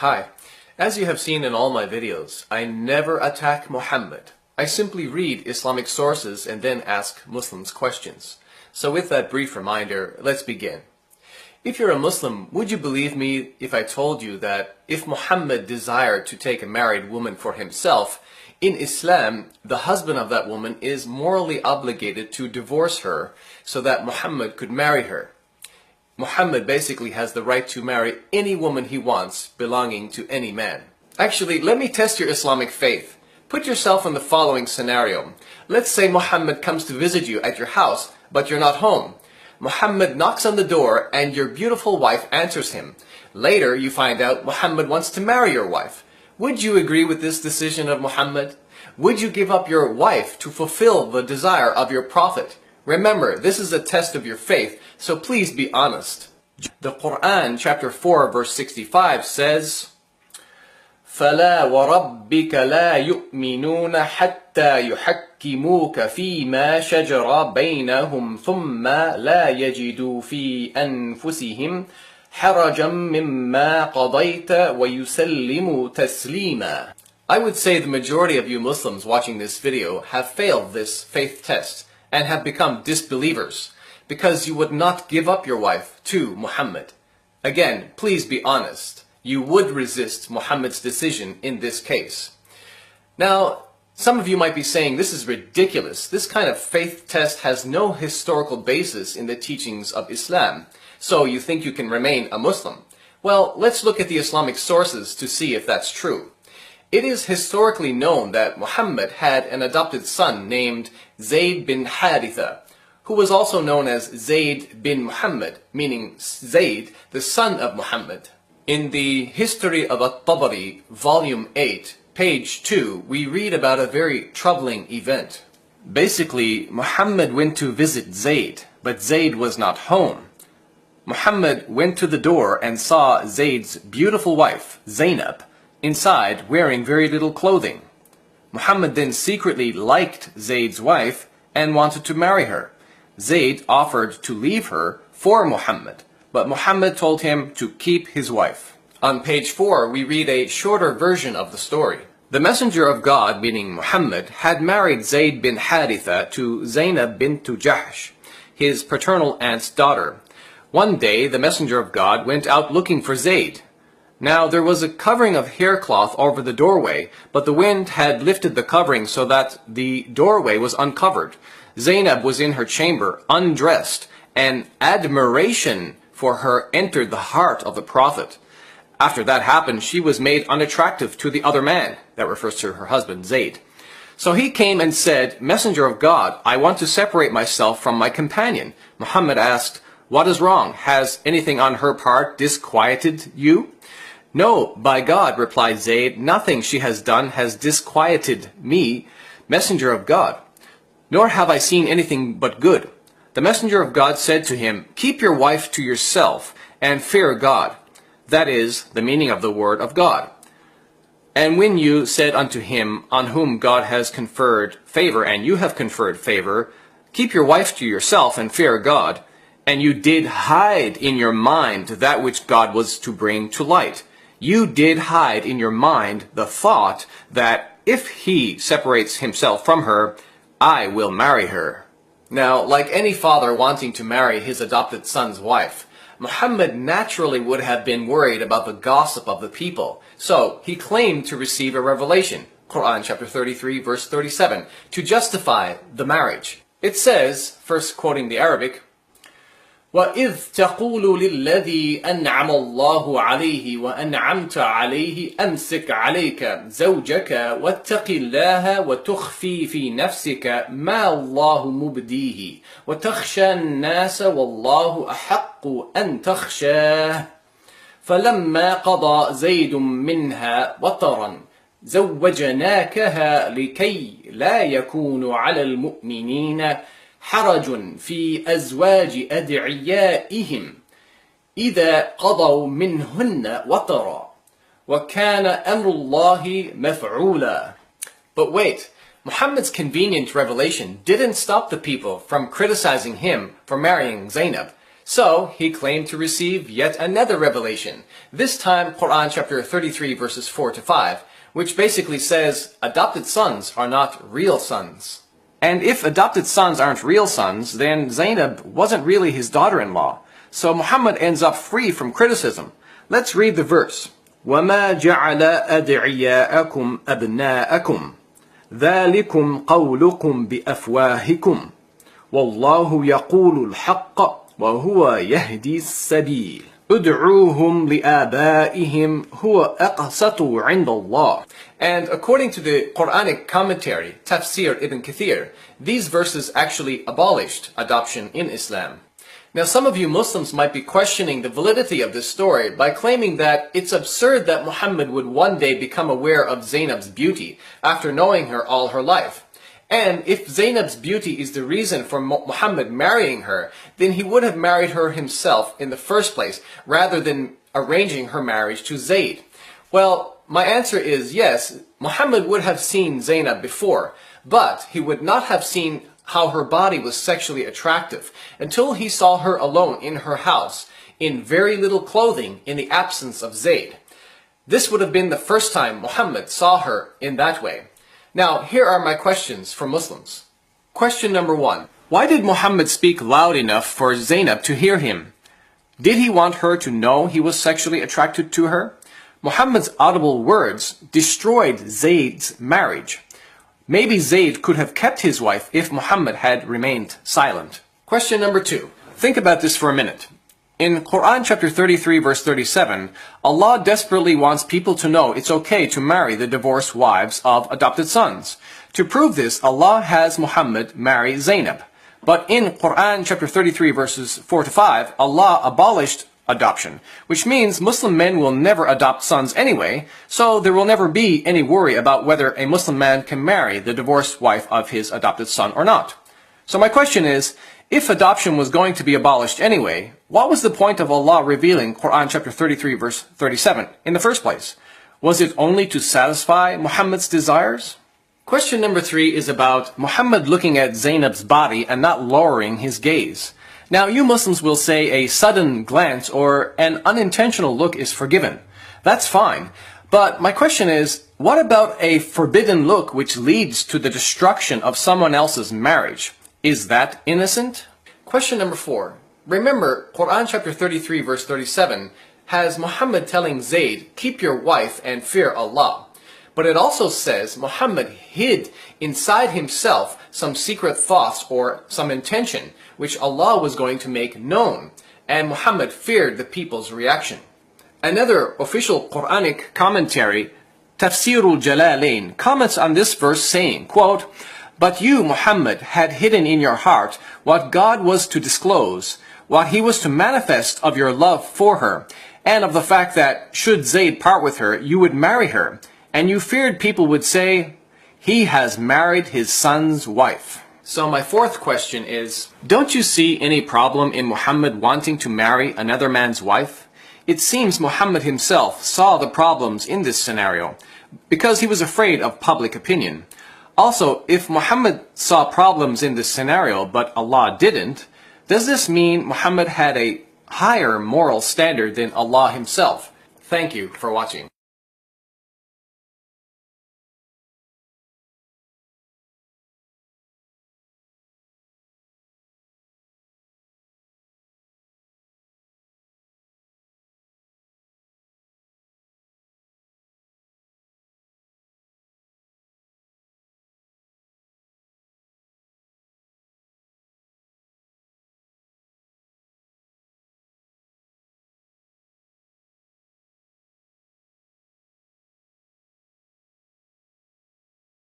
Hi. As you have seen in all my videos, I never attack Muhammad. I simply read Islamic sources and then ask Muslims questions. So with that brief reminder, let's begin. If you're a Muslim, would you believe me if I told you that if Muhammad desired to take a married woman for himself, in Islam, the husband of that woman is morally obligated to divorce her so that Muhammad could marry her? Muhammad basically has the right to marry any woman he wants belonging to any man. Actually, let me test your Islamic faith. Put yourself in the following scenario. Let's say Muhammad comes to visit you at your house, but you're not home. Muhammad knocks on the door and your beautiful wife answers him. Later, you find out Muhammad wants to marry your wife. Would you agree with this decision of Muhammad? Would you give up your wife to fulfill the desire of your prophet? Remember, this is a test of your faith, so please be honest. The Quran, chapter 4, verse 65 says, فَلَا وَرَبِّكَ لَا يُؤْمِنُونَ حَتَّى يُحَكِّمُوكَ فِي مَا شَجَرَ بَيْنَهُمْ ثُمَّ لَا يَجِدُوا فِي أَنفُسِهِمْ حَرَجًا مِمَّا قَضَيْتَ وَيُسَلِّمُوا تَسْلِيمًا. I would say the majority of you Muslims watching this video have failed this faith test and have become disbelievers because you would not give up your wife to Muhammad. Again, please be honest. You would resist Muhammad's decision in this case. Now, some of you might be saying this is ridiculous. This kind of faith test has no historical basis in the teachings of Islam. So you think you can remain a Muslim? Well, let's look at the Islamic sources to see if that's true. It is historically known that Muhammad had an adopted son named Zayd bin Haritha, who was also known as Zayd bin Muhammad, meaning Zayd, the son of Muhammad. In the History of At-Tabari, volume 8, page 2, we read about a very troubling event. Basically, Muhammad went to visit Zayd, but Zayd was not home. Muhammad went to the door and saw Zayd's beautiful wife, Zainab, inside wearing very little clothing. Muhammad then secretly liked Zayd's wife and wanted to marry her. Zayd offered to leave her for Muhammad, but Muhammad told him to keep his wife. On page 4, we read a shorter version of the story. The messenger of God, meaning Muhammad, had married Zayd bin Haritha to Zainab bint Jahsh, his paternal aunt's daughter. One day, the messenger of God went out looking for Zayd. Now, there was a covering of haircloth over the doorway, but the wind had lifted the covering so that the doorway was uncovered. Zainab was in her chamber, undressed, and admiration for her entered the heart of the Prophet. After that happened, she was made unattractive to the other man. That refers to her husband, Zayd. So he came and said, "Messenger of God, I want to separate myself from my companion." Muhammad asked, "What is wrong? Has anything on her part disquieted you?" "No, by God," replied Zayd, "nothing she has done has disquieted me, Messenger of God, nor have I seen anything but good." The Messenger of God said to him, "Keep your wife to yourself and fear God." That is the meaning of the word of God. And when you said unto him, on whom God has conferred favor, and you have conferred favor, keep your wife to yourself and fear God, and you did hide in your mind that which God was to bring to light. You did hide in your mind the thought that if he separates himself from her, I will marry her. Now, like any father wanting to marry his adopted son's wife, Muhammad naturally would have been worried about the gossip of the people. So he claimed to receive a revelation, Quran chapter 33, verse 37, to justify the marriage. It says, first quoting the Arabic, وَإِذْ تَقُولُ لِلَّذِي أَنْعَمَ اللَّهُ عَلَيْهِ وَأَنْعَمْتَ عَلَيْهِ أَمْسِكْ عَلَيْكَ زَوْجَكَ وَاتَّقِ اللَّهَ وَتُخْفِي فِي نَفْسِكَ مَا اللَّهُ مُبْدِيهِ وَتَخْشَى النَّاسَ وَاللَّهُ أَحَقُّ أَنْ تَخْشَاهُ فَلَمَّا قَضَى زَيْدٌ مِنْهَا وَطَرًا زَوَّجْنَاكَهَا لِكَيْ لَا يَكُونُ عَلَى الْمُؤْمِنِينَ حرج في أزواج أدعيائهم إذا قضوا منهن وطرا وكان أمر الله مفعولا. But wait, Muhammad's convenient revelation didn't stop the people from criticizing him for marrying Zainab. So he claimed to receive yet another revelation, this time Quran chapter 33 verses 4 to 5, which basically says adopted sons are not real sons. And if adopted sons aren't real sons, then Zainab wasn't really his daughter-in-law. So Muhammad ends up free from criticism. Let's read the verse. وَمَا جَعَلَ أَدْعِيَاءَكُمْ أَبْنَاءَكُمْ ذَلِكُمْ قَوْلُكُمْ بِأَفْوَاهِكُمْ وَاللَّهُ يَقُولُ الْحَقَّ وَهُوَ يَهْدِي السَّبِيلَ ادعوهم لآبائهم هو أقسط عند الله. And according to the Quranic commentary, Tafsir Ibn Kathir, these verses actually abolished adoption in Islam. Now some of you Muslims might be questioning the validity of this story by claiming that it's absurd that Muhammad would one day become aware of Zainab's beauty after knowing her all her life. And if Zainab's beauty is the reason for Muhammad marrying her, then he would have married her himself in the first place, rather than arranging her marriage to Zayd. Well, my answer is yes, Muhammad would have seen Zainab before, but he would not have seen how her body was sexually attractive until he saw her alone in her house, in very little clothing, in the absence of Zayd. This would have been the first time Muhammad saw her in that way. Now, here are my questions for Muslims. Question number 1. Why did Muhammad speak loud enough for Zainab to hear him? Did he want her to know he was sexually attracted to her? Muhammad's audible words destroyed Zayd's marriage. Maybe Zayd could have kept his wife if Muhammad had remained silent. Question number 2. Think about this for a minute. In Quran chapter 33 verse 37, Allah desperately wants people to know it's okay to marry the divorced wives of adopted sons. To prove this, Allah has Muhammad marry Zainab. But in Quran chapter 33 verses 4 to 5, Allah abolished adoption, which means Muslim men will never adopt sons anyway, so there will never be any worry about whether a Muslim man can marry the divorced wife of his adopted son or not. So my question is, if adoption was going to be abolished anyway, what was the point of Allah revealing Quran chapter 33 verse 37 in the first place? Was it only to satisfy Muhammad's desires? Question number 3 is about Muhammad looking at Zainab's body and not lowering his gaze. Now you Muslims will say a sudden glance or an unintentional look is forgiven. That's fine. But my question is, what about a forbidden look which leads to the destruction of someone else's marriage? Is that innocent? Question number 4. Remember, Quran chapter 33 verse 37 has Muhammad telling Zayd, keep your wife and fear Allah. But it also says Muhammad hid inside himself some secret thoughts or some intention which Allah was going to make known, and Muhammad feared the people's reaction. Another official Quranic commentary, Tafsirul Jalalain, comments on this verse saying, quote, but you, Muhammad, had hidden in your heart what God was to disclose, what he was to manifest of your love for her, and of the fact that, should Zayd part with her, you would marry her, and you feared people would say, he has married his son's wife. So my fourth question is, don't you see any problem in Muhammad wanting to marry another man's wife? It seems Muhammad himself saw the problems in this scenario, because he was afraid of public opinion. Also, if Muhammad saw problems in this scenario but Allah didn't, does this mean Muhammad had a higher moral standard than Allah himself? Thank you for watching.